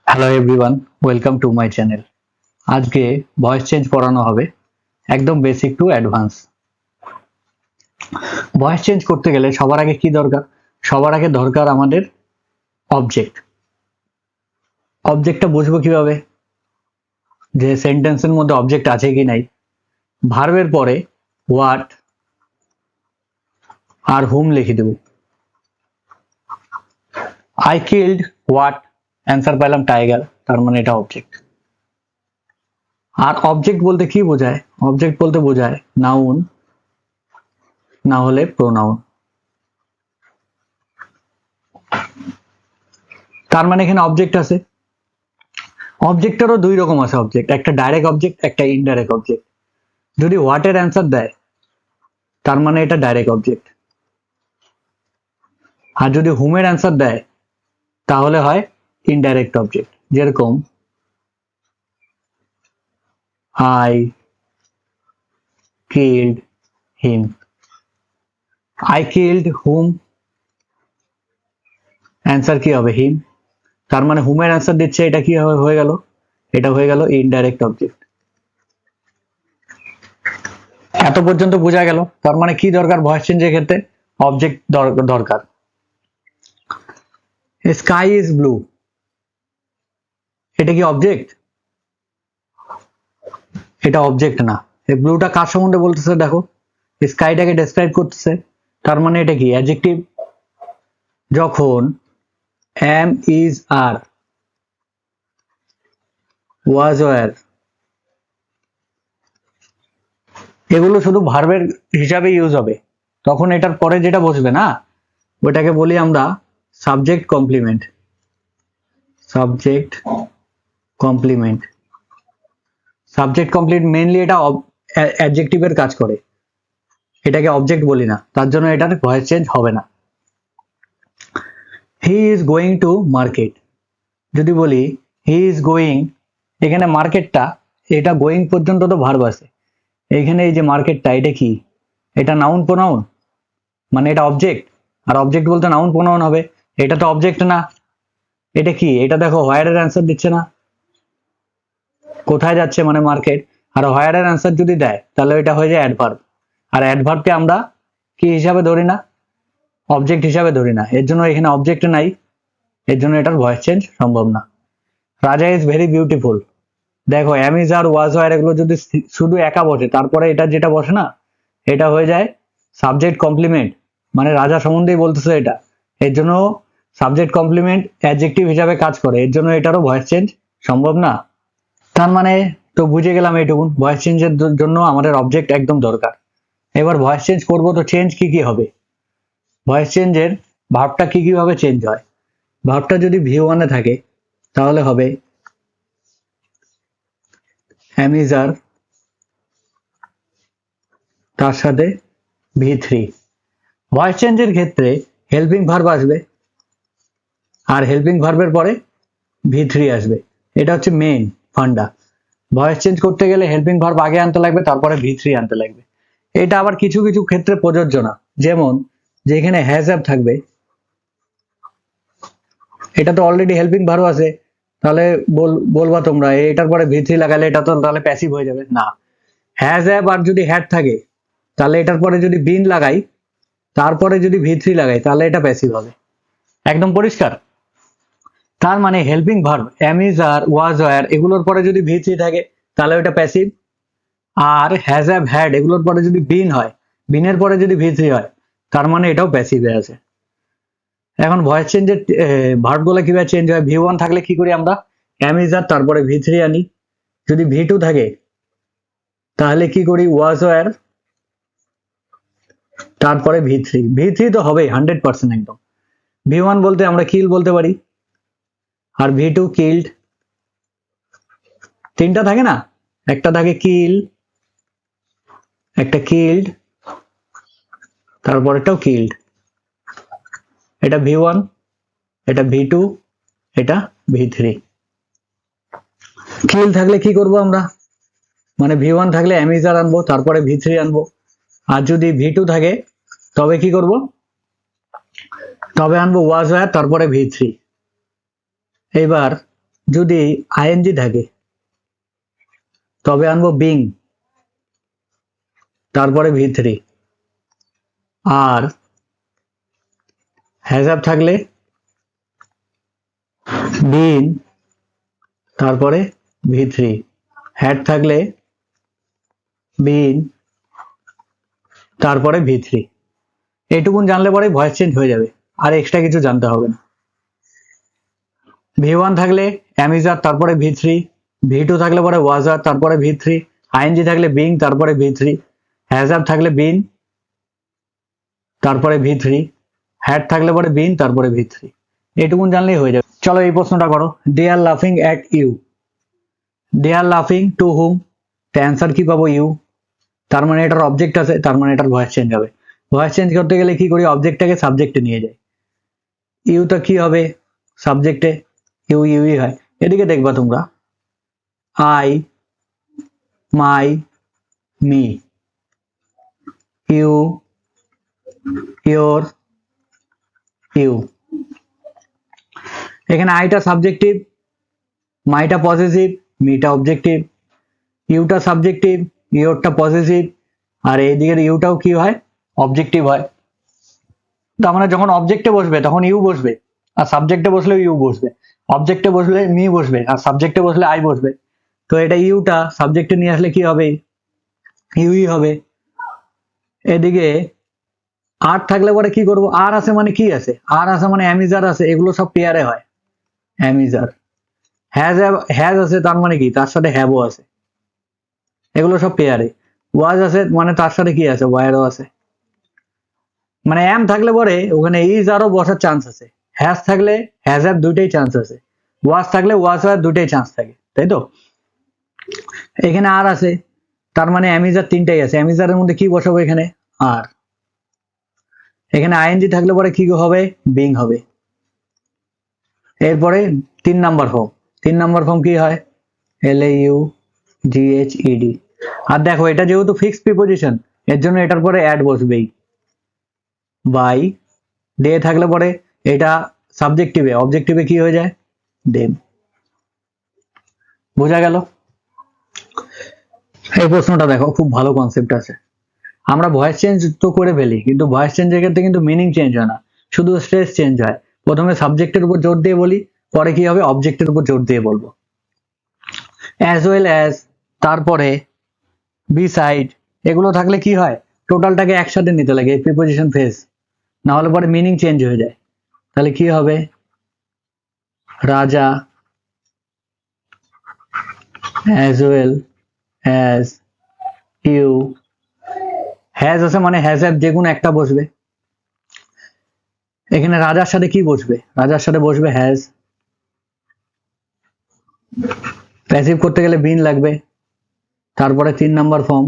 Hello everyone, welcome to my channel. আজকে voice change পড়ানো হবে, একদম basic to advance. Voice change করতে গেলে সবার আগে কি দরকার? সবার আগে দরকার আমাদের অবজেক্ট। অবজেক্টটা বুঝবো কিভাবে? যে সেন্টেন্সের মধ্যে অবজেক্ট আছে কি নাই। ভার্বের পরে হোয়াট আর হুম লিখে দেব। আই কিল্ড হোয়াট, অ্যান্সার পেলাম টাইগার, তার মানে এটা অবজেক্ট। আর অবজেক্ট বলতে কি বোঝায়? অবজেক্ট বলতে বোঝায় নাউন, না হলে প্রোনাউন। তার মানে এখানে অবজেক্ট আছে। অবজেক্টেরও দুই রকম আছে অবজেক্ট, একটা ডাইরেক্ট অবজেক্ট, একটা ইনডাইরেক্ট অবজেক্ট। যদি হোয়াটের অ্যান্সার দেয় তার মানে এটা ডাইরেক্ট অবজেক্ট, আর যদি হুমের অ্যান্সার দেয় তাহলে হয় ইনডাইরেক্ট অবজেক্ট। যেরকম I killed him, I killed hmm, answer কি হবে? হিম। তার মানে হুমের অ্যান্সার দিচ্ছে, এটা কি হয়ে গেল? এটা হয়ে গেল ইনডাইরেক্ট অবজেক্ট। এত পর্যন্ত বোঝা গেল। তার মানে কি দরকার ভয়েস চেঞ্জের ক্ষেত্রে? অবজেক্ট দরকার। স্কাই ইজ ব্লু, এটা কি অবজেক্ট? এটা অবজেক্ট না। এই ব্লুটা কার সম্বন্ধে বলতেছে দেখো, স্কাইটাকে ডেসক্রাইব করতেছে। তার মানে এটা কি? অ্যাডজেক্টিভ। যখন am, is, are, was, were এগুলো শুধু ভার্বের হিসাবে ইউজ হবে, তখন এটার পরে যেটা বসবে না, ওটাকে বলি আমরা subject complement. Subject complement. Subject complement mainly এটা অ্যাডজেক্টিভের কাজ করে, এটাকে অবজেক্ট বলি না, তার জন্য এটার ভয়েস চেঞ্জ হবে না। হি ইজ গোয়িং টু মার্কেট, যদি বলি হি ইজ গোয়িং, এখানে মার্কেটটা, এটা গোয়িং পর্যন্ত তো ভার্ব আছে, এইখানে এই যে মার্কেটটা, এটা কি? এটা নাউন প্রোনাউন, মানে এটা অবজেক্ট। আর অবজেক্ট বলতে নাউন প্রোনাউন হবে, এটা তো অবজেক্ট না। এটা কি? এটা দেখো হোয়ার এর অ্যান্সার দিচ্ছে না, কোথায় যাচ্ছে মানে মার্কেট। আর হোয়ার এর অ্যান্সার যদি দেয় তাহলে এটা হয়ে যায় অ্যাডভার্ব। আর অ্যাডভার্বকে আমরা কি হিসাবে ধরি না? অবজেক্ট হিসাবে ধরি না, এর জন্য এখানে অবজেক্ট নাই, এর জন্য এটার ভয়েস চেঞ্জ সম্ভব না। রাজা ইজ ভেরি বিউটিফুল, দেখো am is are was were এগুলো যদি শুধু একা বসে, তারপরে এটা যেটা বসে না, এটা হয়ে যায় সাবজেক্ট কমপ্লিমেন্ট, মানে রাজা সম্বন্ধেই বলতেছে এটা, এর জন্য সাবজেক্ট কমপ্লিমেন্ট অ্যাডজেক্টিভ হিসাবে কাজ করে, এর জন্য এটারও ভয়েস চেঞ্জ সম্ভব না। তার মানে তো বুঝে গেলাম এইটুকুন, ভয়েস চেঞ্জের জন্য আমাদের অবজেক্ট একদম দরকার। এবার ভয়েস চেঞ্জ করবো তো চেঞ্জ কি কি হবে? ভয়েস চেঞ্জের ভার্বটা কি কিভাবে চেঞ্জ হয়? ভার্বটা যদি ভি ওয়ানে থাকে তাহলে হবে অ্যামিজার, তার সাথে ভি3। ভয়েস চেঞ্জের ক্ষেত্রে হেল্পিং ভার্ব আসবে, আর হেল্পিং ভার্বের পরে ভি3 আসবে, এটা হচ্ছে মেইন ফান্ডা। ভয়েস চেঞ্জ করতে গেলে হেল্পিং ভার্ব আগে আনতে লাগবে, তারপরে ভি3 আনতে লাগবে। এটা আবার কিছু কিছু ক্ষেত্রে প্রযোজ্য না, যেমন যেখানে হ্যাজ হ্যাভ থাকবে, এটা তো অলরেডি হেল্পিং ভার্ব আছে, তাহলে বলবা তোমরা এটার পরে ভি3 লাগালে এটা তো তাহলে প্যাসিভ হয়ে যাবে না। হ্যাজ হ্যাভ আর যদি হ্যাড থাকে, তাহলে এটার পরে যদি বিন লাগাই, তারপরে যদি ভি3 লাগাই, তাহলে এটা প্যাসিভ হবে। একদম পরিষ্কার। তার মানে helping verb am is are was were এগুলোর পরে যদি ভি3 থাকে তাহলে ওটা প্যাসিভ, আর হ্যাজ হ্যাভ হ্যাড এগুলোর পরে যদি বিন হয়, বিনের পরে যদি ভি3 হয়, তার মানে এটাও প্যাসিভে আছে। এখন ভয়েস চেঞ্জের ভার্ব গুলো কিভাবে চেঞ্জ হয়? ভি1 থাকলে কি করি আমরা? এম ইজ আর তারপরে ভি3 আনি। যদি ভি2 থাকে তাহলে কি করি? ওয়াজ ওয়্যার তারপরে ভি3। ভি3 তো হবেই 100% একদম। ভি1 বলতে আমরা কিল বলতে পারি, আর ভি2 কিল্ড। তিনটা থাকে না, একটা থাকে কিল, একটা কিল্ড, তারপরেটাও কিল্ড। এটা ভি1, এটা ভি2, এটা ভি3। কিল থাকলে কি করব আমরা? মানে ভি1 থাকলে অ্যামিজার আনবো, তারপরে ভি3 আনবো। আর যদি ভি2 থাকে তবে কি করব? তবে আনবো ওয়াজ ওয়্যার তারপরে ভি3। এবার যদি আইএনজি থাকে তবে আনবো বিং, তারপরে ভি3। আর হ্যাজ থাকলে বিন, তারপরে ভি3। হ্যাড থাকলে বিন, তারপরে ভি3। এইটুকুন জানলে পরে ভয়েস চেঞ্জ হয়ে যাবে, আর এক্সট্রা কিছু জানতে হবে না। ভি1 থাকলে অ্যামিজার, তারপরে ভি3। ভি2 থাকলে পরে ওয়াজার, তারপরে ভি3। আইএনজি থাকলে বিং, তারপরে ভি3। হ্যাজ থাকলে বিন, তারপরে ভি3। হ্যাড থাকলে পরে বিন, তারপরে ভি3। এইটুকুন জানলেই হয়ে যাবে। চলো এই প্রশ্নটা করো, দে আর লাফিং অ্যাট ইউ। দে আর লাফিং টু হুম, অ্যান্সার কি পাবো? ইউ। তার মানে এটার অবজেক্ট আছে, তার মানে এটার ভয়েস চেঞ্জ হবে। ভয়েস চেঞ্জ করতে গেলে কি করি? অবজেক্টটাকে সাবজেক্টে নিয়ে যাই। ইউটা কি হবে? সাবজেক্টে ইউ ইউই হয়। এদিকে দেখবা তোমরা, I, my, me, you, your, you. এখানে আইটা সাবজেক্টিভ, মাইটা পজিটিভ, মিটা অবজেক্টিভ। ইউটা সাবজেক্টিভ, ইয়োরটা পজিটিভ, আর এইদিকের ইউটাও কি হয়? অবজেক্টিভ হয়। তার মানে যখন অবজেক্টে বসবে তখন ইউ বসবে, আর সাবজেক্টে বসলেও ইউ বসবে। অবজেক্টে বসলে মি বসবে, আর সাবজেক্টে বসলে আই বসবে। তো এটা ইউটা সাবজেক্টে নিয়ে আসলে কি হবে? ইউই হবে। এদিকে আর থাকলে পরে কি করব? আর আছে মানে কি আছে? আর আছে মানে অ্যামিজার আছে, এগুলো সব পেয়ারে হয়। অ্যামিজার। হ্যাজ, হ্যাজ আছে তার মানে কি? তার সাথে হ্যাভও আছে, এগুলো সব পেয়ারে। ওয়াজ আছে মানে তার সাথে কি আছে? ওয়ারও আছে। মানে এম থাকলে পরে ওখানে ইজ আরও বসার চান্স আছে। হ্যাজ থাকলে হ্যাজ হ্যাভ দুইটাই চান্স আছে। ওয়াজ থাকলে ওয়াজ হওয়ার দুইটাই চান্স থাকে, তাই তো? এখানে আর আছে, তার মানে অ্যামিজার তিনটাই আছে। অ্যামিজারের মধ্যে কি বসাবো? এখানে আর। এখানে আইএনজি থাকলে পরে কি হবে? বিং হবে। এরপরে 3 নাম্বার ফর্ম। 3 নাম্বার ফর্ম কি হয়? LAUGHED। আর দেখো এটা যেহেতু ফিক্সড প্রিপোজিশন, এর জন্য এটার পরে অ্যাড বসবেই। বাই, ডে থাকলে পরে এটা সাবজেক্টিভে, অবজেক্টিভে কি হয়ে যায়? দেম। বোঝা গেল? এই প্রশ্নটা দেখো, খুব ভালো কনসেপ্ট আছে। আমরা ভয়েস চেঞ্জ তো করে ফেলি, কিন্তু ভয়েস চেঞ্জের ক্ষেত্রে কিন্তু মিনিং চেঞ্জ হয় না, শুধু স্ট্রেস চেঞ্জ হয়। প্রথমে সাবজেক্টের উপর জোর দিয়ে বলি, পরে কি হবে? অবজেক্টের উপর জোর দিয়ে বলবো। অ্যাজ ওয়েল অ্যাজ, তারপরে বিসাইড, এগুলো থাকলে কি হয়? টোটালটাকে একসাথে নিতে লাগে প্রিপোজিশন ফেজ, না হলে পরে মিনিং চেঞ্জ হয়ে যায়। তাহলে কি হবে? Raja, as well as you. Has আছে মানে হ্যাজ হ্যাভ যে কোনো একটা বসবে। এখানে রাজার সাথে কি বসবে? রাজার সাথে বসবে হ্যাজ। প্যাসিভ করতে গেলে বিন লাগবে। তারপরে 3 নাম্বার ফর্ম,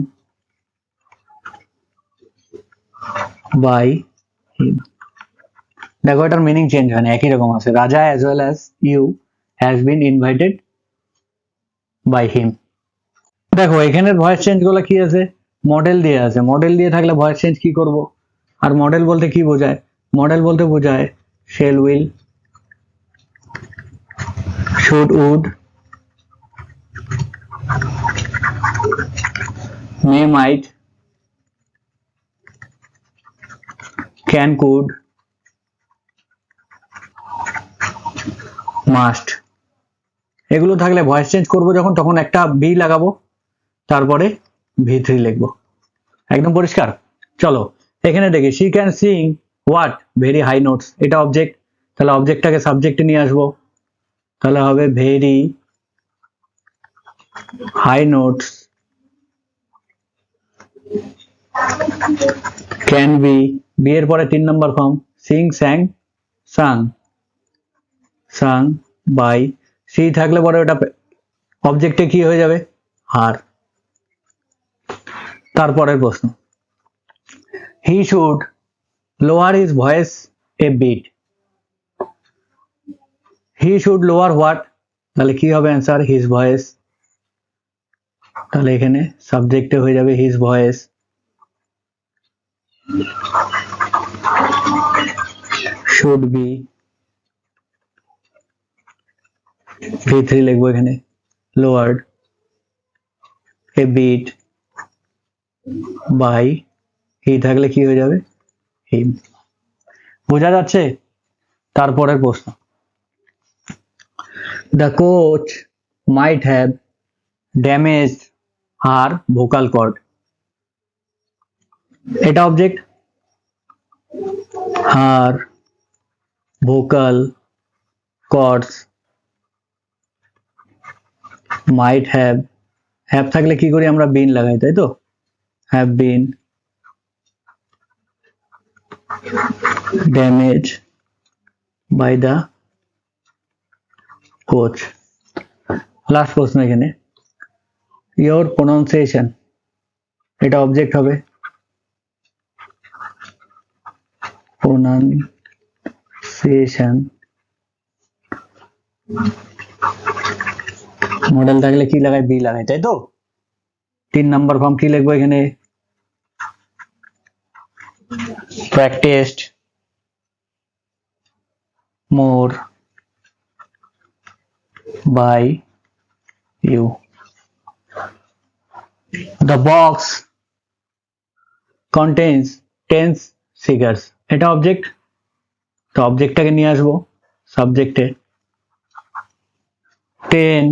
বাই হিম। দেখো এটার মিনিং চেঞ্জ হয় না, একই রকম আছে। Raja as well as you has been invited by him. দেখো এখানের ভয়েস চেঞ্জ গুলো কি আছে? মডেল দিয়ে আছে। মডেল দিয়ে থাকলে ভয়েস চেঞ্জ কি করব? আর মডেল বলতে কি বোঝায়? মডেল বলতে বোঝায় shall, will, should, would, may, might, can, could, must. এগুলো থাকলে ভয়েস চেঞ্জ করব যখন, তখন একটা বি লাগাবো, তারপরে ভি3 লিখবো। একদম পরিষ্কার? চলো এখানে দেখি, she can sing what very high notes, এটা অবজেক্ট, তাহলে অবজেক্টটাকে সাবজেক্টে নিয়ে আসবো, তাহলে হবে very high notes can be. Be এর পরে 3 number form, sing, sang, sung, sung by. সি থাকলে পরে ওটা অবজেক্টে কি হয়ে যাবে? আর। তারপরের প্রশ্ন, he should lower his voice a bit. He should lower what, তাহলে কি হবে অ্যান্সার? His voice. তাহলে এখানে সাবজেক্টে হয়ে যাবে his voice. Should be v3 লিখবো এখানে, lowered a bit by he থাকলে কি হয়ে যাবে, him। বোঝা যাচ্ছে? তারপরের প্রশ্ন, the coach might have damaged her vocal cord। এটা object, her vocal cords might have থাকলে কি করি আমরা, been লাগাই, তাই তো, have been damaged by the coach। Last প্রশ্ন এখানে, your pronunciation, এটা অবজেক্ট হবে, pronunciation মডেল থাকলে কি লাগাই, বি লাগাই, তাই তো। 3 নাম্বার ফর্ম কি লিখবো এখানে, practiced more by you। the box contains 10 figures, এটা অবজেক্ট, তো অবজেক্টটাকে নিয়ে আসবো সাবজেক্টে, 10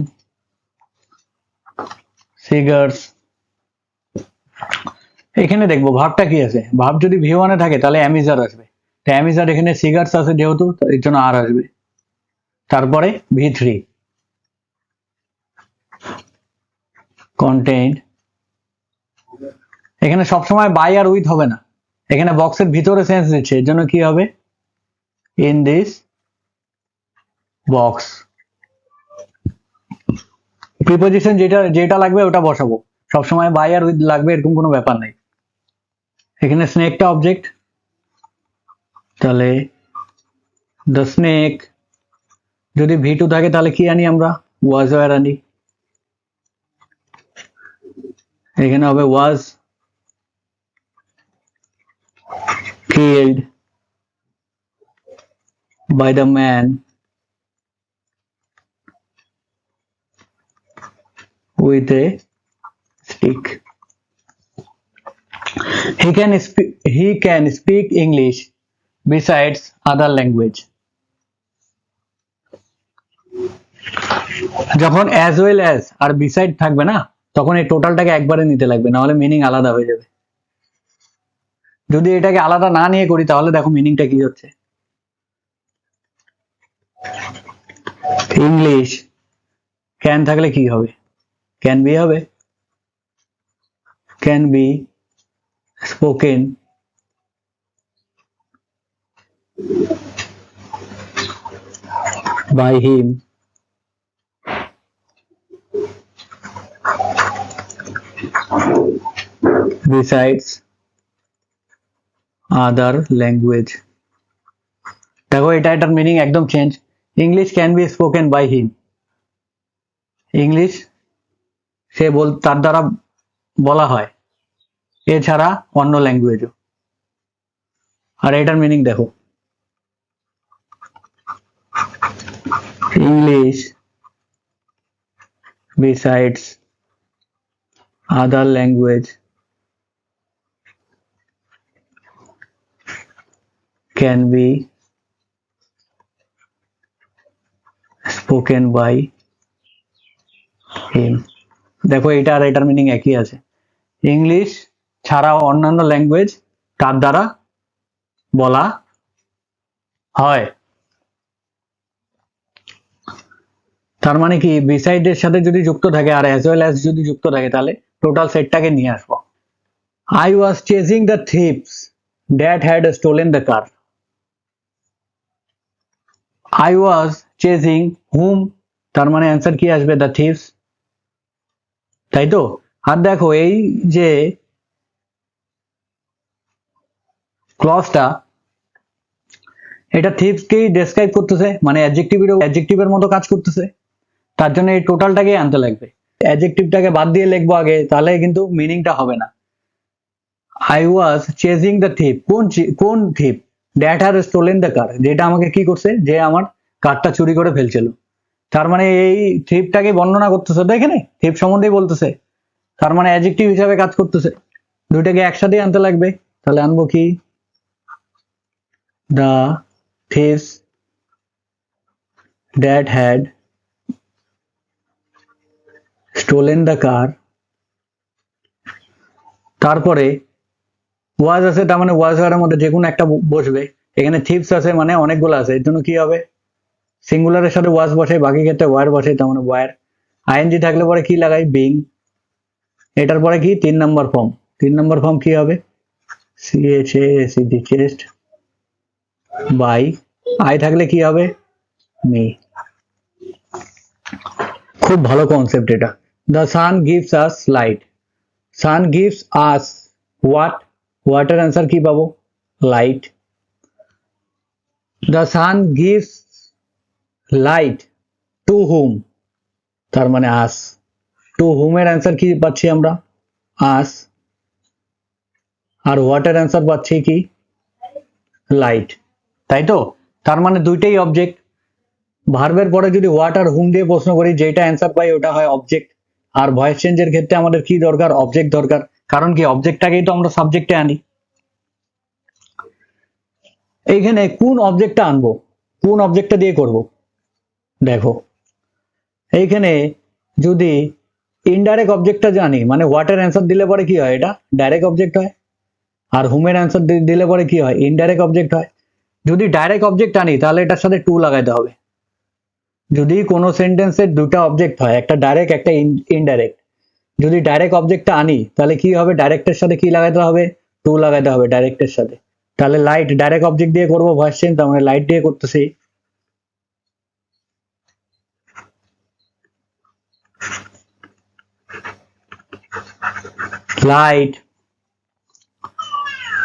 figures। এখানে দেখবো ভাবটা কি আছে, ভাব যদি v1 এ থাকে তাহলে অ্যামিজার আসবে, তো অ্যামিজার এখানে ফিগার্স আছে যেহেতু, এর জন্য আর আসবে। তারপরে v3 contained, এখানে সবসময় বাই আর উইথ হবে না, এখানে বক্সের ভিতরে সেন্স দিচ্ছে, এর জন্য কি হবে, in this box। প্রিপোজিশন যেটা যেটা লাগবে ওটা বসাবো, সবসময় বাই আর উইথ লাগবে এরকম কোনো ব্যাপার নাই। এখানে স্নেকটা অবজেক্ট, তাহলে the snake, যদি v2 থাকে তাহলে কি আনি আমরা, was were আনি, এখানে হবে was killed by the man with a stick। he can speak English besides other language। যখন as well as আর beside থাকবে না, তখন এই টোটালটাকে একবারে নিতে লাগবে, না হলে মিনিং আলাদা হয়ে যাবে। যদি এটাকে আলাদা না নিয়ে করি তাহলে দেখো মিনিংটা কি হচ্ছে, ইংলিশ ক্যান থাকলে কি হবে, ক্যান বি হবে, can be spoken by him besides other language। দেখো এটার মিনিং একদম change, English can be spoken by him, English তার দ্বারা বলা হয়, এছাড়া অন্য ল্যাঙ্গুয়েজও। আর এটার মিনিং দেখো, English besides other language can be spoken by him। দেখো এটা আর এটার মিনিং একই আছে, ইংলিশ ছাড়াও অন্যান্য ল্যাঙ্গুয়েজ তার দ্বারা বলা হয়। তার মানে কি, বিসাইড এর সাথে যদি যুক্ত থাকে আর অ্যাজ ওয়েল অ্যাজ যদি যুক্ত থাকে তাহলে টোটাল সেটটাকে নিয়ে আসবো। I was chasing the thieves that had stolen the car। I was chasing whom, তার মানে অ্যান্সার কি আসবে, the thieves, তাই তো। আর দেখো এই যে ক্লজটা, এটা থিপসকেই ডেসক্রাইব করতেছে, মানে অ্যাডজেক্টিভের মতো কাজ করতেছে, তার জন্য এই টোটালটাকে আনতে লাগবে। অ্যাডজেক্টিভটাকে বাদ দিয়ে লিখবো আগে, তাহলে কিন্তু মিনিংটা হবে না। I was chasing the thief, কোন thief, that had stolen the car, যেটা আমাকে কি করছে, যে আমার কারটা চুরি করে ফেলছিল। তার মানে এই থিপটাকে বর্ণনা করতেছে, তো এখানে থিপ সম্বন্ধেই বলতেছে, তার মানে অ্যাডজেক্টিভ হিসাবে কাজ করতেছে। দুইটাকে একসাথে আনতে লাগবে, তাহলে আনবো কি, the thieves that had stolen the car, তারপরে ওয়াজ আছে, তার মানে ওয়াজ এর মধ্যে যে কোনো একটা বসবে। এখানে থিপস আছে মানে অনেকগুলো আছে, এর জন্য কি হবে, সিঙ্গুলারের সাথে ওয়াজ বসে, বাকি ক্ষেত্রে ওয়ার বসে, তার মানে ওয়ার। আইএনজি থাকলে পরে কি লাগাই, বিং। এটার পরে কি 3 নম্বর ফর্ম, 3 নম্বর ফর্ম কি হবে, CHASED, চেস্ট, বাই। আই থাকলে কি হবে, মি। খুব ভালো কনসেপ্ট এটা। The sun gives us light, sun gives us what, হোয়াটের অ্যান্সার কি পাবো, light. The sun gives light to whom, তার মানে আস। টু হুম এর অ্যান্সার কি পাচ্ছি আমরা, আস। আর হোয়াটের অ্যান্সার পাচ্ছি কি, লাইট, তাই তো। তার মানে দুইটাই অবজেক্ট। ভার্বের পরে যদি হোয়াট আর হুম দিয়ে প্রশ্ন করি, যেটা অ্যান্সার পাই ওটা হয় অবজেক্ট। আর ভয়েস চেঞ্জের ক্ষেত্রে আমাদের কি দরকার, অবজেক্ট দরকার, কারণ কি অবজেক্টটাকেই তো আমরা সাবজেক্টে আনি। এইখানে কোন অবজেক্টটা আনবো, কোন অবজেক্টটা দিয়ে করব, দেখো এইখানে যদি ইনডাইরেক্ট অবজেক্টটা জানি, মানে হোয়াটের অ্যান্সার দিলে পরে কি হয়, এটা ডাইরেক্ট অবজেক্ট হয়। আর হুমের অ্যান্সার দিলে পরে কি হয়, ইনডাইরেক্ট অবজেক্ট হয়। যদি ডাইরেক্ট অবজেক্ট আনি তাহলে এটার সাথে টু লাগাইতে হবে। যদি কোনো সেন্টেন্সের দুটো অবজেক্ট হয়, একটা ডাইরেক্ট একটা ইনডাইরেক্ট, যদি ডাইরেক্ট অবজেক্টটা আনি তাহলে কি হবে, ডাইরেক্টের সাথে কি লাগাইতে হবে, টু লাগাইতে হবে ডাইরেক্টের সাথে। তাহলে লাইট ডাইরেক্ট অবজেক্ট দিয়ে করবো ভয়েস চেঞ্জ, তার মানে লাইট দিয়ে করতেছি। লাইট,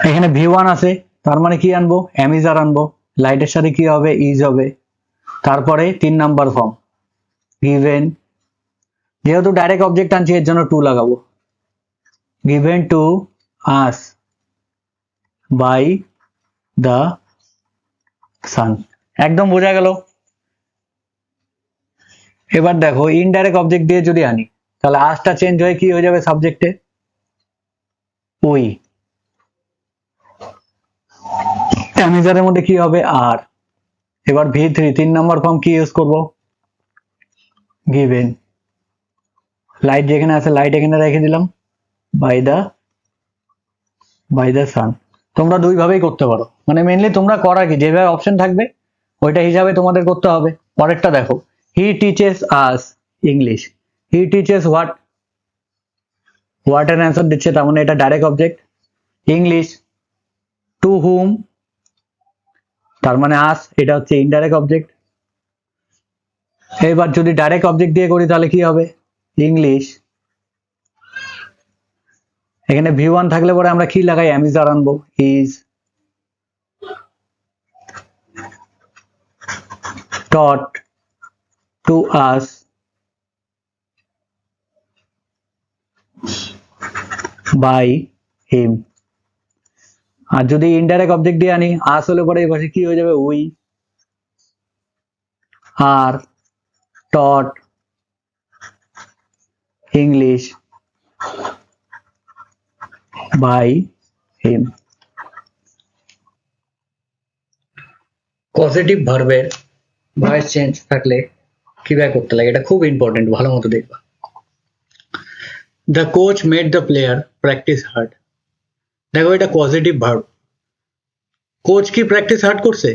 এখানে V1 আছে, তার মানে কি আনবো, অ্যামিজার আনবো। লাইটের সাথে কি হবে, ইজ হবে। তারপরে 3 নম্বর ফর্ম, গিভেন, যেহেতু ডাইরেক্ট অবজেক্ট আনছি এর জন্য টু লাগাবো। Given to us by the sun, একদম বোঝা গেল। এবার দেখো ইনডাইরেক্ট অবজেক্ট দিয়ে যদি আনি, তাহলে আসটা চেঞ্জ হয়ে কি হয়ে যাবে সাবজেক্টে, ওই। অ্যামিজারের মধ্যে কি হবে, আর। এবার V3 3 নম্বর ফর্ম কি ইউজ করব, গিভেন, লাইট যেখানে আছে লাইট এখানে রেখে দিলাম, বাই দ্য সান। তোমরা দুই ভাবেই করতে পারো, মানে মেইনলি তোমরা করা কি, যেভাবে অপশন থাকবে ওইটা হিসাবে তোমাদের করতে হবে। পরেরটা দেখো, he teaches us English, he teaches what, what এর অ্যান্সার দিচ্ছে, তার মানে এটা direct object. English, two whom, তার মানে আস, এটা হচ্ছে ইনডাইরেক্ট অবজেক্ট। এবার যদি ডাইরেক্ট অবজেক্ট দিয়ে করি তাহলে কি হবে, ইংলিশ। এখানে V1 থাকলে পরে আমরা কি লাগাই, অ্যামিজার আনবো, is taught to us by him। আর যদি ইনডাইরেক্ট অবজেক্ট দিয়ে আনি, আস হলে পরে এই পাশে কি হয়ে যাবে, we. Are taught English by him. Positive ভার্বের ভয়েস চেঞ্জ থাকলে কিভাবে করতে লাগে, এটা খুব ইম্পর্টেন্ট, ভালো মতো দেখবা। The coach made the player practice hard, দেখো এটা পজিটিভ ভার্ব। কোচ কি প্র্যাকটিস হার্ড করছে,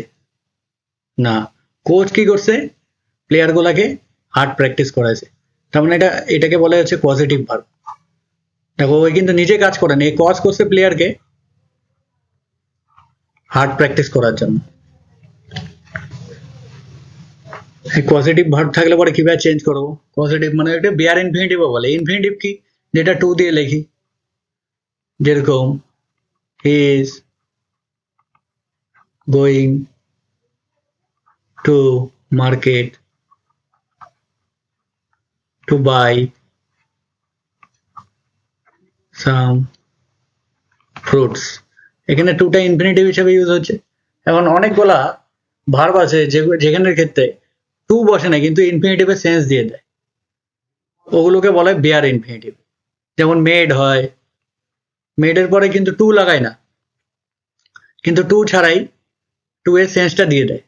না, কোচ কি করছে, প্লেয়ার গুলাকে হার্ড প্র্যাকটিস করাইছে, তার মানে এটাকে বলা হচ্ছে পজিটিভ ভার্ব। দেখো ওই কিন্তু নিজে কাজ করেনি, এই কজ করছে প্লেয়ারকে হার্ড প্র্যাকটিস করার জন্য। পজিটিভ ভার্ব থাকলে পরে কিভাবে চেঞ্জ করবো, পজিটিভ মানে এটা বিয়ার ইনফিনিটিভ বলে। ইনফিনিটিভ কি, যেটা টু দিয়ে লিখি, যেরকম he is going to market to buy some fruits, এখানে টুটা ইনফিনিটিভ হিসেবে ইউজ হচ্ছে। এখন অনেকগুলা ভার্ব আছে যেখানের ক্ষেত্রে টু বসে না কিন্তু ইনফিনিটিভের সেন্স দিয়ে দেয়, ওগুলোকে বলা হয় বেয়ার ইনফিনিটিভ। যেমন মেড হয়, মেডের পরে কিন্তু টু লাগায় না, কিন্তু টু ছাড়াই টু এর সেন্সটা দিয়ে দেয়,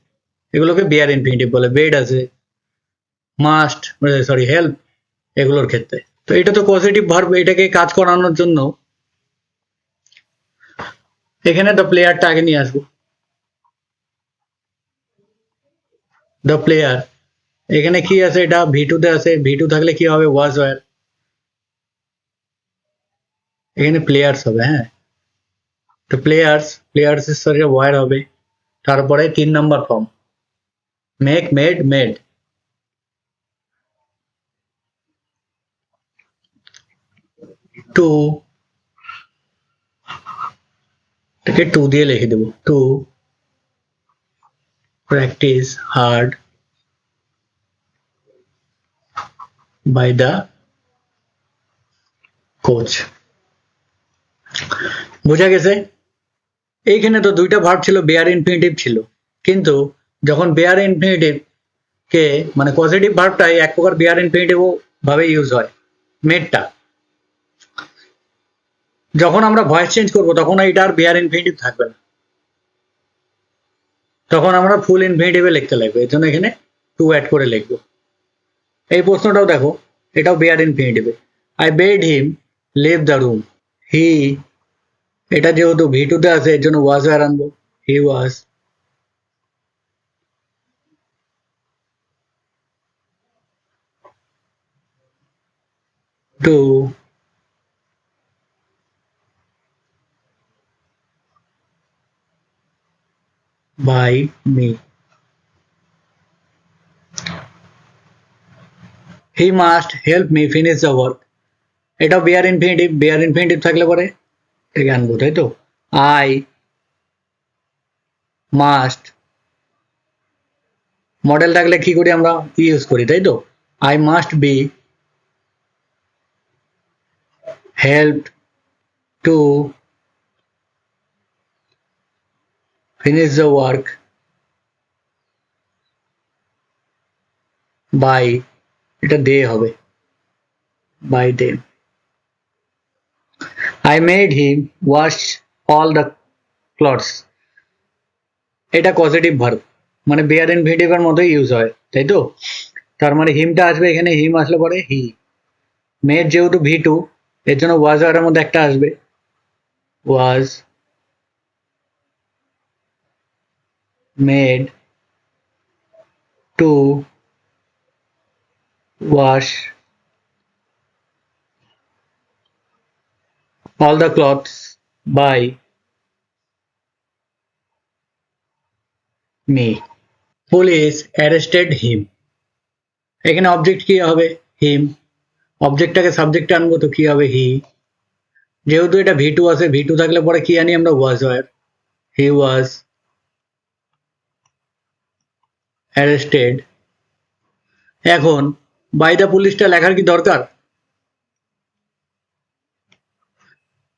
এগুলোকে বেয়ার ইনফিনিটিভ বলে। বেড আছে, মাস্ট, সরি হেল্প, এগুলোর ক্ষেত্রে। তো এটা তো পজিটিভ ভার্ব, এটাকে কাজ করানোর জন্য এখানে দ্য প্লেয়ারটা আগে নিয়ে আসবো। দ্য প্লেয়ার, এখানে কি আছে, এটা ভি2 তে আছে, ভি2 থাকলে কি হবে, ওয়াজ ওয়্যার, এখানে প্লেয়ার্স হবে। হ্যাঁ, তো প্লেয়ার্স এর সাথে ওয়্যার হবে। তারপরে 3 number form, make, made, made. To, এটাকে টু দিয়ে লিখে দেবো, to practise hard by the coach. বোঝা গেছে? এইখানে তো দুইটা ভার্ব ছিল, বেয়ার ইনফিনিটিভ ছিল, কিন্তু যখন বেয়ার ইনফিনিটিভ কে মানে পজিটিভ ভার্বটাই এক প্রকার বেয়ার ইনফিনিটিভ ভাবে ইউজ হয়, মেডটা। যখন আমরা ভয়েস চেঞ্জ করব তখন এটা আর বেয়ার ইনফিনিটিভ থাকবে না, তখন আমরা ফুল ইনফিনিটিভে লিখতে লাগবে, এর জন্য এখানে টু অ্যাড করে লিখবো। এই প্রশ্নটাও দেখো, এটাও বেয়ার ইনফিনিটিভে। I bade him leave the room. He, এটা যেহেতু ভি2 তে আছে এর জন্য ওয়াজ ওয়্যার আনবো, he was to buy me. He must help me finish the work, এটাও বেয়ার ইনফিনিটিভ, বেয়ার ইনফিনিটিভ থাকলে পরে এটাকে আনবো, তাই তো। আই মাস্ট, মডেল থাকলে কি করি আমরা, ইউজ করি, তাই তো। I must be helped to finish the work by, এটা দে হবে, by they. I made him wash all the clothes, এটা পজিটিভ ভার্ব, মানে বেয়ার ইনফিনিটিভ এর মতোই ইউজ হয়, তাই তো। তার মানে হিমটা আসবে এখানে, হিম আসলে পরে হি। মেড যেহেতু ভি2 এর জন্য ওয়াজ এর মধ্যে একটা আসবে, was made to wash all the clothes by me. Police arrested him, এখানে অবজেক্ট কি হবে, হিম, অবজেক্টটাকে সাবজেক্টে আনবো তো কি হবে, হি। যেহেতু এটা ভি2 আছে, ভি2 থাকলে পরে কি আনি আমরা, ওয়াজ ওয়্যার, হি ওয়াজ অ্যারেস্টেড। এখন বাই দ্য পুলিশটা লেখার কি দরকার,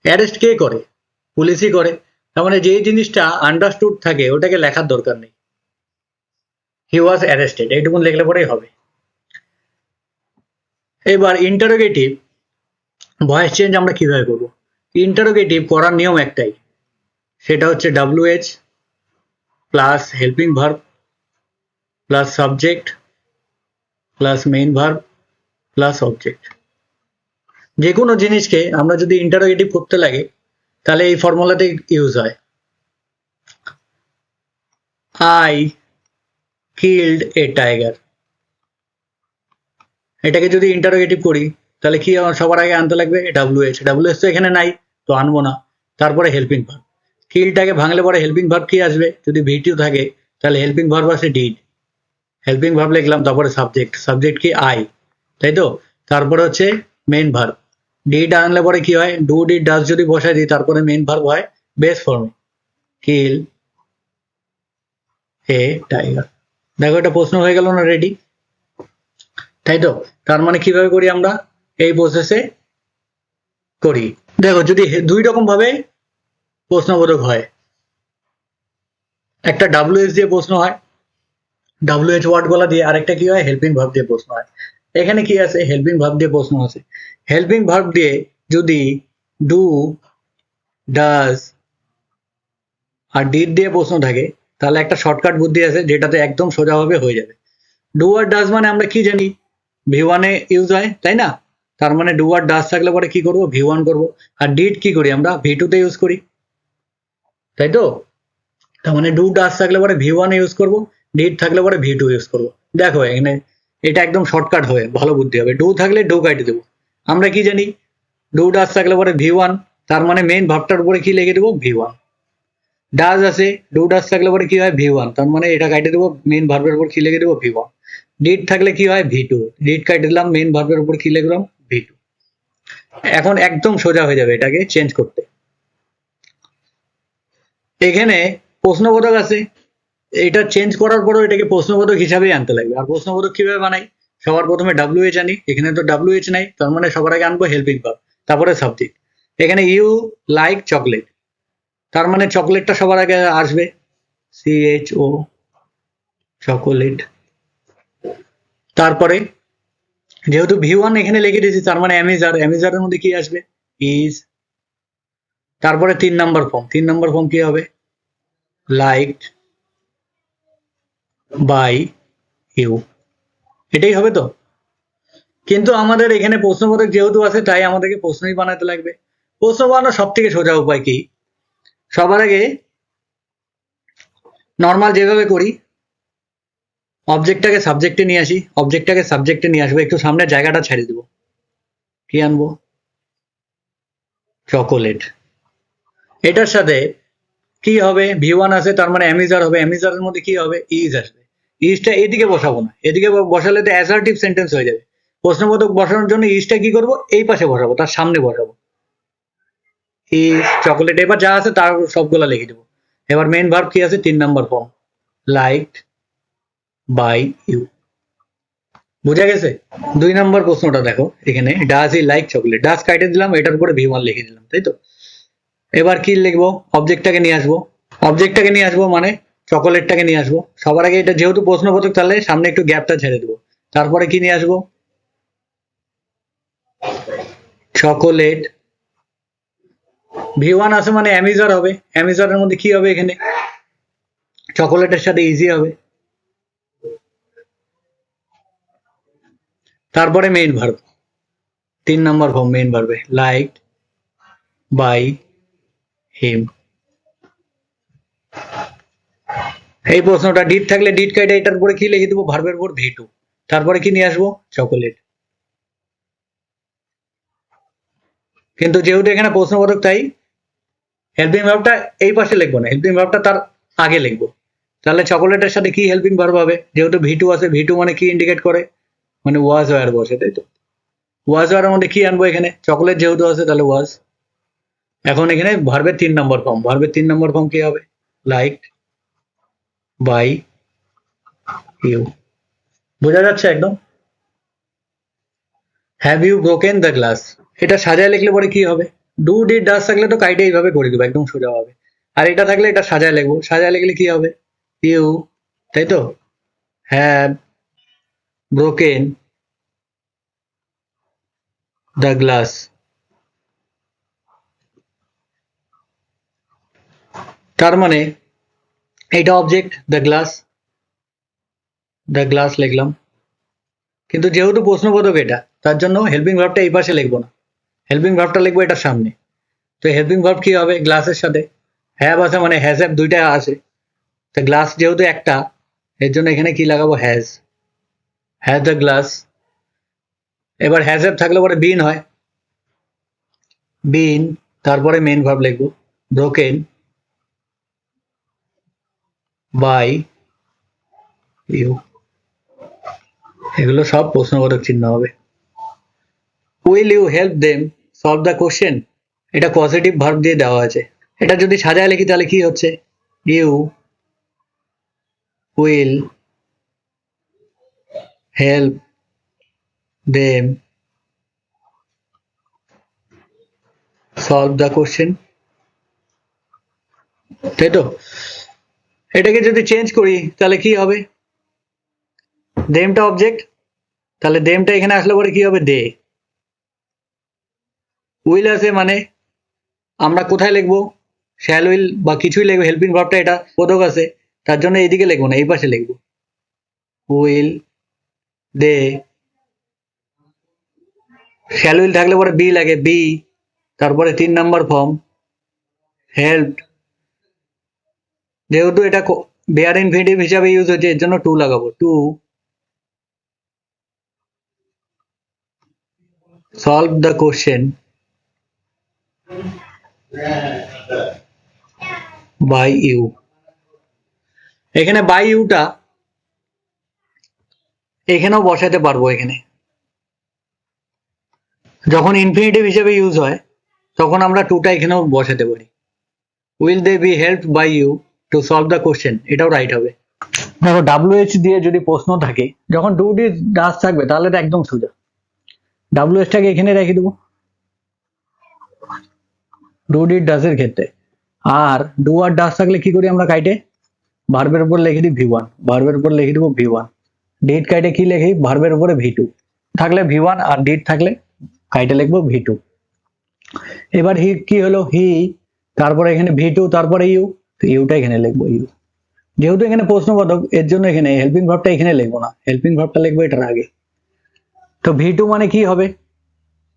অ্যারেস্ট কে করে, পুলিশই করে, তার মানে যেই জিনিসটা আন্ডারস্টুড থাকে ওটাকে লেখার দরকার নেই, হি ওয়াজ অ্যারেস্টেড এইটুকু লিখলে পরেই হবে। এবার ইন্টারোগেটিভ ভয়েস চেঞ্জ আমরা কিভাবে করব, ইন্টারোগেটিভ করার নিয়ম একটাই, সেটা হচ্ছে WH plus helping verb plus subject plus main verb plus object. যে কোনো জিনিসকে আমরা যদি ইন্টারোগেটিভ করতে লাগে তাহলে এই ফর্মুলাতে ইউজ হয়। আই কিল্ড এ টাইগার, এটাকে যদি ইন্টারোগেটিভ করি তাহলে কি সবার আগে আনতে লাগবে, WH তো এখানে নাই তো আনবো না। তারপরে হেল্পিং ভার্ব, কিলটাকে ভাঙলে পরে হেল্পিং ভার্ব কি আসবে, যদি ভি2 থাকে তাহলে হেল্পিং ভার্ব আছে ডিড, হেল্পিং ভার্ব লিখলাম, তারপরে সাবজেক্ট কি আই, তাই তো। তারপরে হচ্ছে মেইন ভার্ব, ডিড আনলে পরে কি হয়, ডু ডিড ডাজ যদি বসাই দিই তারপরে মেইন ভার্ব হয় বেস ফর্মে, কিল এ টাইগার। দেখো এটা প্রশ্ন হয়ে গেল না, রেডি, তাই তো। তার মানে কিভাবে করি আমরা, এই প্রসেসে করি। দেখো যদি দুই রকম ভাবে প্রশ্নবোধক হয়, একটা WH দিয়ে প্রশ্ন হয়, WH ওয়ার্ড গুলা দিয়ে, আরেকটা কি হয়, হেল্পিং ভার্ব দিয়ে প্রশ্ন হয়। এখানে কি আছে, হেল্পিং ভার্ব দিয়ে প্রশ্ন আছে। হেল্পিং ভার্ব দিয়ে যদি ডু, ডাজ আর ডিড দিয়ে প্রশ্ন থাকে, তাহলে একটা শর্টকাট বুদ্ধি আছে যেটাতে একদম সোজাভাবে হয়ে যাবে। ডু আর ডাজ মানে আমরা কি জানি, V1 এ ইউজ হয়, তাই না? তার মানে ডু আর ডাজ থাকলে পরে কি করব, V1 করব। আর ডিড কি করি আমরা, V2 তে ইউজ করি, তাই তো? তার মানে ডু ডাজ থাকলে পরে V1 ইউজ করব, ডিড থাকলে পরে V2 ইউজ করব। দেখো এখানে এটা একদম শর্টকাট হয়ে ভালো বুদ্ধি হবে। ডু থাকলে ডু কাটে দেবো। আমরা কি জানি, ডু ডাজ থাকলে পরে V1, তার মানে মেইন ভার্বটার উপরে কি লিখে দেবো, V1। ডাজ আছে, ডু ডাজ থাকলে পরে কি হয়, V1, তার মানে এটা কাটে দেবো, মেইন ভার্বের উপর কি লিখে দেবো, V1। ডিড থাকলে কি হয়, V2, ডিড কাটে দিলাম, মেইন ভার্বের উপর কি লিখলাম, V2। এখন একদম সোজা হয়ে যাবে এটাকে চেঞ্জ করতে। এখানে প্রশ্নবোধক আছে, এটা চেঞ্জ করার পরেও এটাকে প্রশ্নবোধক হিসাবেই আনতে লাগবে। আর প্রশ্নবোধক কিভাবে বানাই, সবার প্রথমে WH আনি, এখানে তো WH নাই, তার মানে সবার আগে আনবো হেল্পিং ভার্ব, তারপরে সাবজেক্ট। এখানে ইউ লাইক চকলেট, তার মানে চকলেটটা সবার আগে আসবে, CHO, চকোলেট। তারপরে যেহেতু V1 এখানে লিখে দিয়েছি, তার মানে অ্যামেজার, অ্যামেজারের মধ্যে কি আসবে, ইজ। তারপরে 3 নম্বর ফর্ম, 3 নম্বর ফর্ম কি হবে, লাইকড বাই ইউ, এটাই হবে তো। কিন্তু আমাদের এখানে প্রশ্নবোধক যেহেতু আছে, তাই আমাদেরকে প্রশ্নই বানাতে লাগবে। প্রশ্ন বানানোর সব থেকে সোজা উপায় কি, সবার আগে নর্মাল যেভাবে করি, অবজেক্টটাকে সাবজেক্টে নিয়ে আসি, অবজেক্টটাকে সাবজেক্টে নিয়ে আসবো, একটু সামনের জায়গাটা ছেড়ে দেবো, কি আনবো, চকোলেট। এটার সাথে কি হবে, V1 আছে, তার মানে অ্যামিজার হবে, অ্যামিজারের মধ্যে কি হবে, ইজ আসবে। ইজটা এদিকে বসাবো না, এদিকে বসালে তো অ্যাসার্টিভ সেন্টেন্স হয়ে যাবে। প্রশ্নবোধক বসানোর জন্য ইজটা কি করব, এই পাশে বসাবো, তার সামনে বসাবো, ইজ চকোলেট। এবার যা আছে তার সবগুলা লিখে দেবো। এবার মেইন ভার্ব কি আছে, 3 নম্বর ফর্ম, লাইকড বাই ইউ। বুঝা গেছে? 2 নম্বর প্রশ্নটা দেখো, এখানে does he like chocolate, does কাটে দিলাম, এটার উপরে V1 লিখে দিলাম, তাই তো? এবার কি লিখবো, অবজেক্টটাকে নিয়ে আসবো, অবজেক্টটাকে নিয়ে আসবো মানে চকোলেটটাকে নিয়ে আসবো। সবার আগে এটা যেহেতু প্রশ্নবোধক, তাহলে সামনে একটু গ্যাপটা ছেড়ে দেবো। তারপরে কি নিয়ে আসবো, চকোলেট। V1 আছে মানে অ্যামিজার হবে, অ্যামিজারের মধ্যে কি হবে, এখানে চকোলেটের সাথে ইজি হবে। তারপরে মেইন ভার্ব, 3 নম্বর ফর্ম মেইন ভার্বে, লাইক বাই হিম। এই প্রশ্নটা ডিড থাকলে ডিড কাইটা এটার উপরে কি লিখে দেবো, ভার্বের উপর V2। তারপরে কি নিয়ে আসবো, চকোলেট। কিন্তু যেহেতু এখানে প্রশ্নবোধক, তাই হেল্পিং ভার্বটা এই পাশে লিখবো না, হেল্পিং ভার্বটা তার আগে লিখবো। তাহলে চকোলেটের সাথে কি হেল্পিং ভার্ব হবে, যেহেতু V2 আছে, V2 মানে কি ইন্ডিকেট করে, মানে ওয়াজ ওয়্যার বসে, তাই তো? ওয়াজ ওয়্যারের মধ্যে কি আনবো, এখানে চকোলেট যেহেতু আছে, তাহলে ওয়াজ। এখন এখানে ভার্বের 3 নম্বর ফর্ম, ভার্বের 3 নম্বর ফর্ম কি হবে, লাইক বাই ইউ। বোঝা যাচ্ছে একদম? Have you broken the glass, এটা সাজায় লিখলে পরে কি হবে, ডু ডিড ডাজ থাকলে তো কাইটে এইভাবে করে দেবো, একদম সোজা হবে। আর এটা থাকলে এটা সাজায় লিখবো, সাজায় লিখলে কি হবে, ইউ, তাই তো? হ্যাভ ব্রোকেন দ্য গ্লাস, তার মানে এটা অবজেক্ট, দ্য গ্লাস লিখলাম। কিন্তু যেহেতু প্রশ্নবোধক এটা, তার জন্য হেল্পিং ভার্বটা এই পাশে লিখবো না, হেল্পিং ভার্বটা লিখবো এটার সামনে। তো হেল্পিং ভার্ব কি হবে, গ্লাসের সাথে হ্যাভ আছে, মানে হ্যাজ হ্যাভ দুইটা আছে, তো গ্লাস যেহেতু একটা, এর জন্য এখানে কি লাগাবো, হ্যাজ, হ্যাজ দ্য গ্লাস। এবার হ্যাজ হ্যাভ থাকলে পরে বিন হয়, বিন, তারপরে মেইন ভার্ব লিখবো, ব্রোকেন বাই ইউ। এগুলো সব প্রশ্নবোধক চিহ্ন হবে। Will you help them solve the question, এটা পজিটিভ ভার্ব দিয়ে দেওয়া আছে। এটা যদি সাজায় লিখি তাহলে কি হচ্ছে, you will help them solve the question, তাই তো? এটাকে যদি চেঞ্জ করি তাহলে কি হবে, দেমটা অবজেক্ট, তাহলে দেমটা এখানে আসলে পরে কি হবে, দে। উইল আছে মানে আমরা কোথায় লিখবো, শ্যাল উইল বা কিছুই লিখবো, হেল্পিং ভার্বটা এটা বোধক আছে, তার জন্য এইদিকে লিখবো না, এই পাশে লিখবো, উইল দে। শ্যাল উইল থাকলে পরে বি লাগে, বি। তারপরে 3 নাম্বার ফর্ম হেল্প, যেহেতু এটা বেয়ার ইনফিনিটিভ হিসাবে ইউজ হচ্ছে এর জন্য টু লাগাবো, to solve the question by you. এখানে বাই ইউটা এখানেও বসাতে পারবো, এখানে যখন ইনফিনিটিভ হিসেবে ইউজ হয় তখন আমরা টুটা এখানেও বসাতে পারি, will they be help by you to solve the question, এটাও রাইট হবে। দেখো WH দিয়ে যদি প্রশ্ন থাকে, যখন ডু ডি ডাস থাকবে তাহলে এটা একদম সোজা, WH টাকে এখানে রেখে দেবো ডু ডি ডাসের ক্ষেত্রে। আর ডু আর ডাস থাকলে কি করি আমরা, কাইটে ভার্বের উপর লিখে দিই V1, ভার্বের উপর লিখে দিব V1, ডিড কাইটে কি লিখি, ভার্বের উপরে V2 থাকলে V1, আর ডিড থাকলে কাইটে লিখবো V2। এবার হি কি হলো, হি, তারপরে এখানে V2, তারপরে ইউ, তো ইউটা এখানে লিখবো ইউ। যেহেতু এখানে প্রশ্নবোধক এর জন্য এখানে হেল্পিং ভার্বটা এখানে লিখবো না, হেল্পিং ভার্বটা লিখবো এটার আগে। তো V2 মানে কি হবে,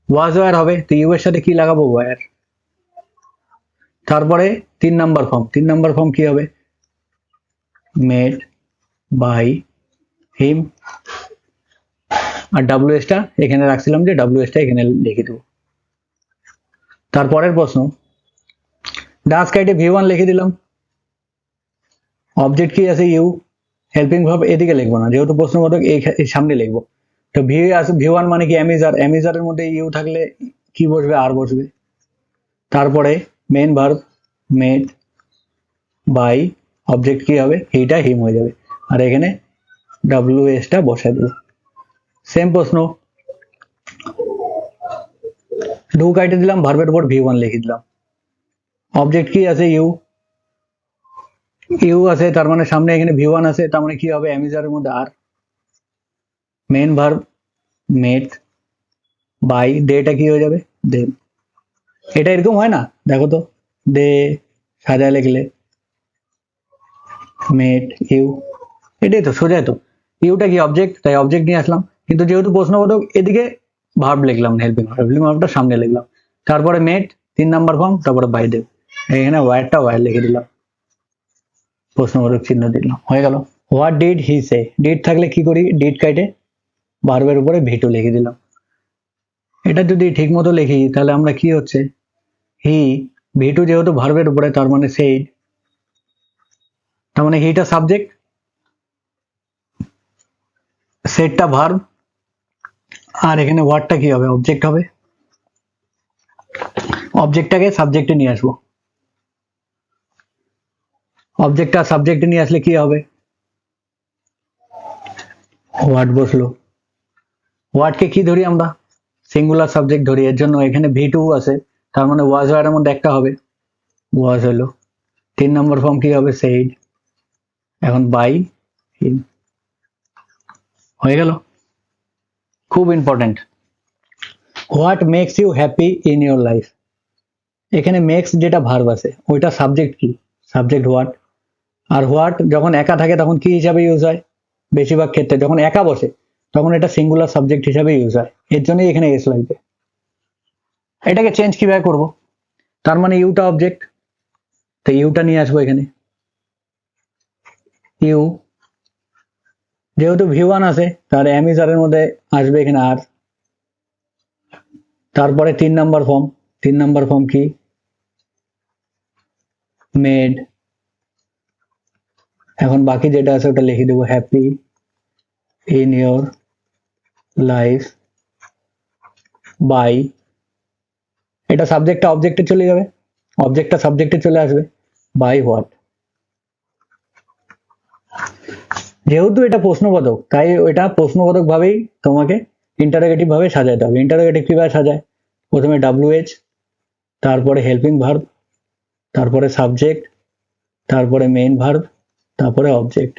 ওয়াজ ওয়্যার হবে, তো ইউ এর সাথে কি লাগাবো, ওয়্যার। তারপরে 3 নাম্বার ফর্ম, 3 নাম্বার ফর্ম কি হবে, মেড বাই হিম, আর WH টা এখানে রাখছিলাম যে WH টা এখানে লিখে দেবো। তারপরের প্রশ্ন, ডাস কাইটে V1 লিখে দিলাম, অবজেক্ট কি আছে ইউ, হেল্পিং ভার্ব এদিকে লিখবো না যেহেতু প্রশ্নবোধক এই সামনে লিখবো। তো V1 মানে কি অ্যামিজার, অ্যামিজারের মধ্যে ইউ থাকলে কি বসবে, আর বসবে। তারপরে main verb made by, object কি হবে, এইটা হিম হয়ে যাবে, আর এখানে WH টা বসাই দেবো। সেম প্রশ্ন, ডু কাইটে দিলাম, ভার্বের উপর V1 লিখে দিলাম, অবজেক্ট কি আছে ইউ, ইউ আছে তার মানে সামনে এখানে V1 আছে, তার মানে কি হবে, অ্যামিজারের মধ্যে আর, মেইন ভার্ব মেড বাই, ডেটা কি হয়ে যাবে, দে। এটা এরকম হয় না, দেখো তো, দে সাজায় লিখলে মেড ইউ, এটাই তো সোজাই তো, ইউটা কি অবজেক্ট, তাই অবজেক্ট নিয়ে আসলাম, কিন্তু যেহেতু প্রশ্নবোধক এদিকে ভার্ব লিখলাম, হেল্পিং ভার্বটা সামনে লিখলাম, তারপরে মেড 3 নাম্বার ফর্ম, তারপরে বাই দেব, এখানে ওয়্যারটা ওয়্যার লিখে দিলাম, প্রশ্নবোধক চিহ্ন দিলাম, হয়ে গেল। What did he say, did থাকলে কি করি, ডিড কাইটে ভার্বের উপরে V2 লিখে দিলাম। এটা যদি ঠিক মতো লিখি তাহলে আমরা কি হচ্ছে, হি, V2 যেহেতু ভার্বের উপরে তার মানে সেই, তার মানে হিটা সাবজেক্ট, সেটটা ভার্ব, আর এখানে ওয়ার্ডটা কি হবে, অবজেক্ট হবে, অবজেক্টটাকে সাবজেক্টে নিয়ে আসবো, অবজেক্টটা সাবজেক্টে নিয়ে আসলে কি হবে, ওয়ার্ড বসলো। ওয়ার্ডকে কি ধরি আমরা, সিঙ্গুলার সাবজেক্ট ধরি, এর জন্য এখানে V2 আছে, তার মানে ওয়াজ ওয়্যারের মধ্যে একটা হবে, ওয়াজ হলো, 3 নম্বর ফর্ম কি হবে, সেইড, এখন বাই হিম, হয়ে গেল। খুব important, what makes you happy in your life, এখানে মেক্স যেটা ভার্ব আছে ওইটা সাবজেক্ট কি, সাবজেক্ট হোয়াট, আর হোয়াট যখন একা থাকে তখন কি হিসাবে ইউজ হয়, বেশিরভাগ ক্ষেত্রে যখন একা বসে তখন এটা সিঙ্গুলার সাবজেক্ট হিসাবে ইউজ হয়, এর জন্যই এখানে এস লাগবে। এটাকে চেঞ্জ কিভাবে করব, তার মানে ইউটা অবজেক্ট, তো ইউটা নিয়ে আসবো এখানে, ইউ যেহেতু V1 আছে তার অ্যামিজারের মধ্যে আসবে এখানে আর, তারপরে 3 নাম্বার ফর্ম, 3 নাম্বার ফর্ম কি, মেড, এখন বাকি যেটা আছে ওটা লিখে দেবো, happy in your life by, এটা সাবজেক্টটা অবজেক্টে চলে যাবে, অবজেক্টটা সাবজেক্টে চলে আসবে, বাই হোয়াট। যেহেতু এটা প্রশ্নবোধক তাই ওইটা প্রশ্নবোধক ভাবেই তোমাকে ইন্টারোগেটিভ ভাবে সাজাতে হবে। ইন্টারোগেটিভ কিভাবে সাজায়, প্রথমে WH, তারপরে হেল্পিং ভার্ব, তারপরে সাবজেক্ট, তারপরে মেইন ভার্ব, তারপরে অবজেক্ট।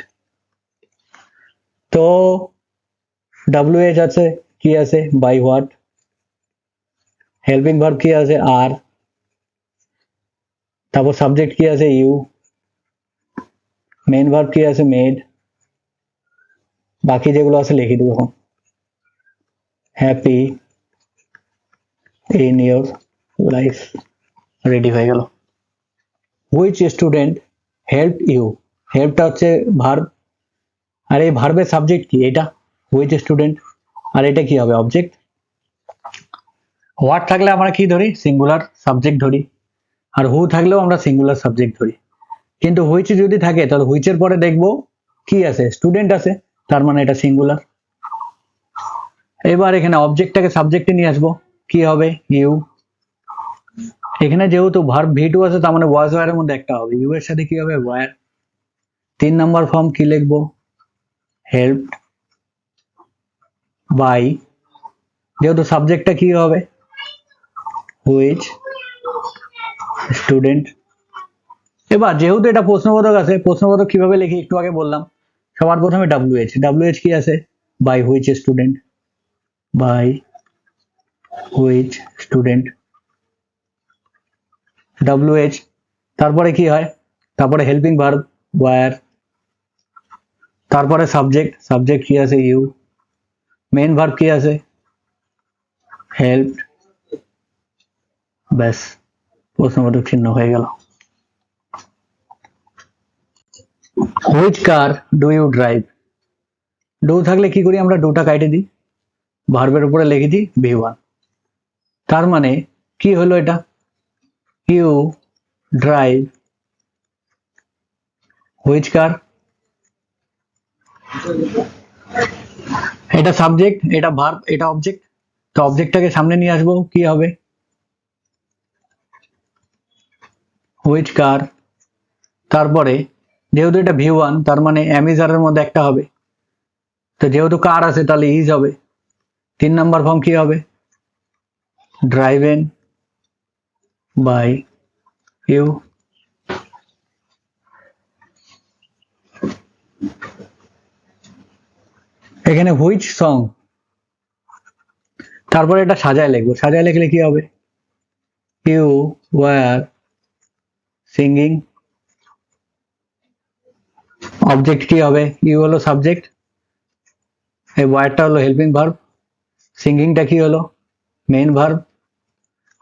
তো WH আছে কি আছে বাই হোয়াট, হেল্পিং ভার্ব কি আছে আর, তারপর সাবজেক্ট কি আছে ইউ, মেইন ভার্ব কি আছে মেড, বাকি যেগুলো আছে লিখে দেবো এখন। Happy in your life, ready হয়ে গেল। হুইচ স্টুডেন্ট হেল্প ইউ, হেল্পটা হচ্ছে ভার্ব, আর এই ভার্বের সাবজেক্ট কি এটা হুইচ স্টুডেন্ট, আর এটা কি হবে অবজেক্ট। হোয়াট থাকলে আমরা কি ধরি সিঙ্গুলার সাবজেক্ট ধরি, আর হু থাকলেও আমরা সিঙ্গুলার সাবজেক্ট ধরি, কিন্তু হুইচ যদি থাকে তাহলে হুইচের পরে দেখবো কি আছে স্টুডেন্ট আছে, তার মানে এটা সিঙ্গুলার। এবার এখানে অবজেক্টটাকে সাবজেক্টে নিয়ে আসবো, কি হবে ইউ, এখানে যেহেতু ভার্ব ভি2 আছে তার মানে ওয়াজ ওয়্যারের মধ্যে একটা হবে, ইউ এর সাথে কি হবে ওয়্যার। 3 নম্বর ফর্ম কি লিখবো হেল্প বাই, যেহেতু সাবজেক্টটা কি হবে হুইচ স্টুডেন্ট। এবার যেহেতু এটা প্রশ্নবোধক আছে, প্রশ্নবোধক কিভাবে লিখি একটু আগে বললাম, সবার প্রথমে WH, WH কি আছে by which student, by which student WH, তারপরে কি হয়, তারপরে হেল্পিং ভার্ব ওয়্যার, তারপরে সাবজেক্ট, সাবজেক্ট কি আছে ইউ, মেইন ভার্ব কি আছে হেল্প, ব্যাস প্রশ্নবোধক চিহ্ন হয়ে গেল। Which car do you drive, do থাকলে কি করি আমরা ডুটা কাটে দিই, ভার্বের উপরে লিখে দিই V1, তার মানে কি হলো এটা ইউ ড্রাইভ হুইচ কার, এটা সাবজেক্ট এটা ভার্ব এটা অবজেক্ট, তো অবজেক্টটাকে সামনে নিয়ে আসবো কি হবে হুইচ কার, তারপরে যেহেতু এটা V1 তার মানে অ্যামিজারের মধ্যে একটা হবে, তো যেহেতু কার আছে তাহলে ইজ হবে। 3 নম্বর ফর্ম কি হবে ড্রাইভেন বাই ইউ, এখানে হুইচ সং, তারপরে এটা সাজায় লিখবো, সাজায় লিখলে কি হবে ইউ ওয়্যার সিঙ্গিং, অবজেক্ট কি হবে ইউ হলো সাবজেক্ট, এই ওয়্যারটা হলো হেল্পিং ভার্ব, সিঙ্গিংটা কি হলো মেইন ভার্ব,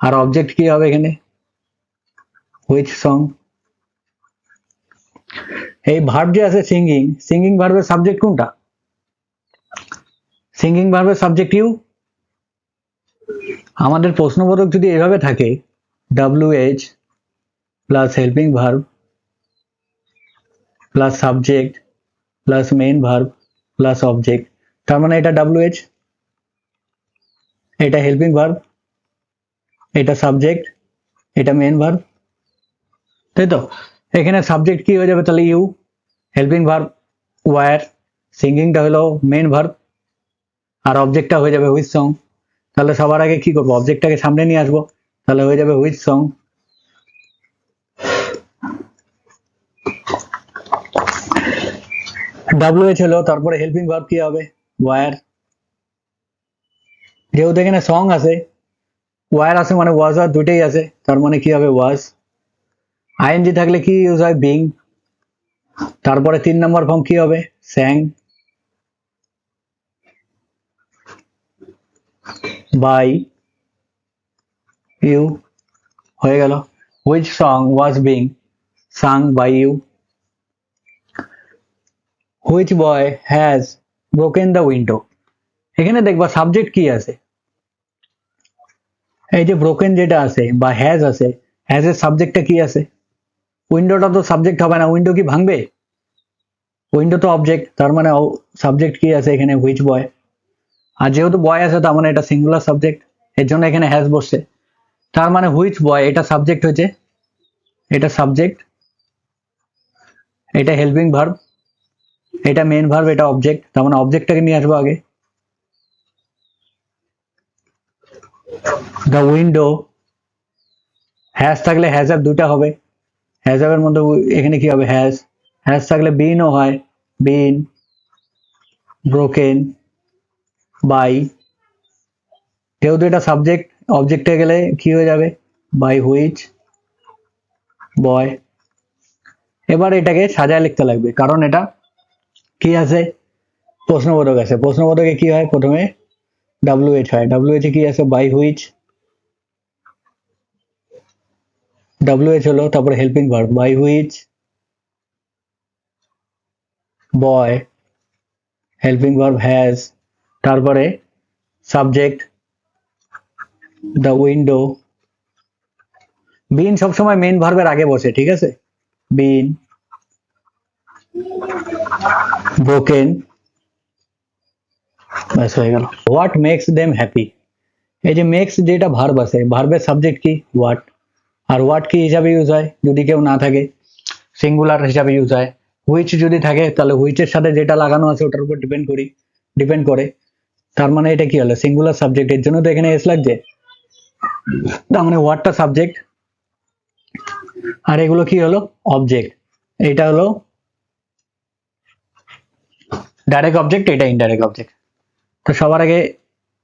আর অবজেক্ট কি হবে এখানে হুইচ সং। এই ভার্ব যে আছে সিঙ্গিং, সিঙ্গিং ভার্বের সাবজেক্ট কোনটা, সিঙ্গিং ভার্বের সাবজেক্ট ইউ। আমাদের প্রশ্নবোধক যদি এভাবে থাকে WH plus helping verb plus subject plus main verb plus object, তার মানে এটা WH, এটা হেল্পিং ভার্ব, এটা সাবজেক্ট, এটা মেইন ভার্ব, তাই তো। এখানে সাবজেক্ট কি হয়ে যাবে তাহলে ইউ, হেল্পিং ভার্ব ওয়্যার, সিঙ্গিংটা হলো মেইন ভার্ব, আর অবজেক্টটা হয়ে যাবে হুইচ সং। তাহলে সবার আগে কি করবো অবজেক্টটাকে সামনে নিয়ে আসবো, তাহলে হয়ে যাবে হুইচ সং। WH হলো, তারপরে হেল্পিং ভার্ব কি হবে ওয়্যার, যেহেতু এখানে সং আছে ওয়্যার আছে মানে ওয়াজ আর দুটেই আছে, তার মানে কি হবে ওয়াজ। আইএনজি থাকলে কি ইউজ হয় বিং, তারপরে 3 নম্বর ফর্ম কি হবে স্যাং বাই ইউ, হয়ে গেল which song was being sung by you. Which boy has broken the window, এখানে দেখবা সাবজেক্ট কি আছে, এই যে ব্রোকেন যেটা আছে বা হ্যাজ আছে, হ্যাজ এর সাবজেক্টটা কি আছে, উইন্ডোটা তো সাবজেক্ট হবে না, উইন্ডো কি ভাঙবে, উইন্ডো তো অবজেক্ট, তার মানে সাবজেক্ট কি আছে এখানে হুইচ বয়, আর যেহেতু বয় আছে তার মানে এটা সিঙ্গুলার সাবজেক্ট, এর জন্য এখানে হ্যাজ বসছে, তার মানে হুইচ বয় এটা সাবজেক্ট হয়েছে, এটা সাবজেক্ট, এটা হেল্পিং ভার্ব, এটা মেইন ভার্ব, এটা অবজেক্ট, তার মানে অবজেক্টটাকে নিয়ে আসবো আগে। দ্য উইন্ডো, হ্যাজ থাকলে হ্যাজ হ্যাভ দুটা হবে, হ্যাজ হ্যাভ এর মধ্যে এখানে কি হবে হ্যাজ, হ্যাজ থাকলে বিনও হয় বিন ব্রোকেন বাই, যেহেতু এটা সাবজেক্ট, অবজেক্টে গেলে কি হয়ে যাবে, বাই হুইচ বয়। এবার এটাকে সাজায় লিখতে লাগবে, কারণ এটা কি আছে, প্রশ্নবোধক আছে। প্রশ্নবোধকে কি হয়, প্রথমে WH হয়, WH কি আছে, বাই হুইচ, WH হলো, তারপরে helping verb by which boy, helping verb has, তারপরে সাবজেক্ট দ্য উইন্ডো। বিন সবসময় মেইন ভার্বের আগে বসে, ঠিক আছে, বিন ব্রোকেন, ব্যাস হয়ে গেল। হোয়াট মেক্স দেম হ্যাপি, এই যে মেক্স যেটা ভার্ব আছে, ভার্বের সাবজেক্ট কি হোয়াট, আর হোয়াট কি হিসাবে ইউজ হয়, যদি কেউ না থাকে সিঙ্গুলার হিসাবে ইউজ হয়। হুইচ যদি থাকে তাহলে হুইচের সাথে যেটা লাগানো আছে ওটার উপর ডিপেন্ড করে। তার মানে এটা কি হলো, সিঙ্গুলার সাবজেক্ট, এর জন্য তো এখানে এস লাগছে। তার মানে হোয়াটটা সাবজেক্ট, আর এগুলো কি হলো অবজেক্ট। এটা হলো ডাইরেক্ট অবজেক্ট, এটা ইনডাইরেক্ট অবজেক্ট। তো সবার আগে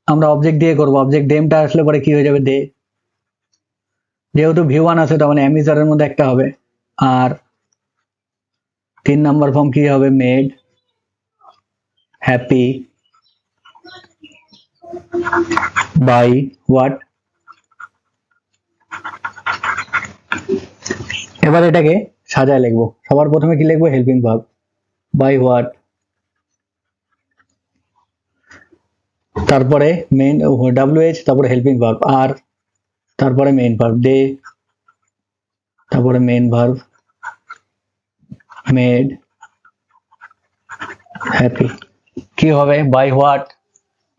আমরা অবজেক্ট দিয়ে করবো, অবজেক্ট ডেমটা আসলে পরে কি হয়ে যাবে, দে, যেহেতু V1 আছে তার মানে অ্যামিজারের মধ্যে একটা হবে, আর 3 নাম্বার ফর্ম কি হবে, মেড হ্যাপি বাই হোয়াট। এবার এটাকে সাজায় লিখবো, সবার প্রথমে কি লিখবো, হেল্পিং ভার্ব বাই হোয়াট, তারপরে মেইন WH, তারপরে হেল্পিং ভার্ব আর, তারপরে মেইন ভার্ব দে, তারপরে মেইন ভার্ব মেড হ্যাপি। কি হবে, by what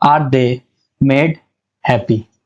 are they made happy.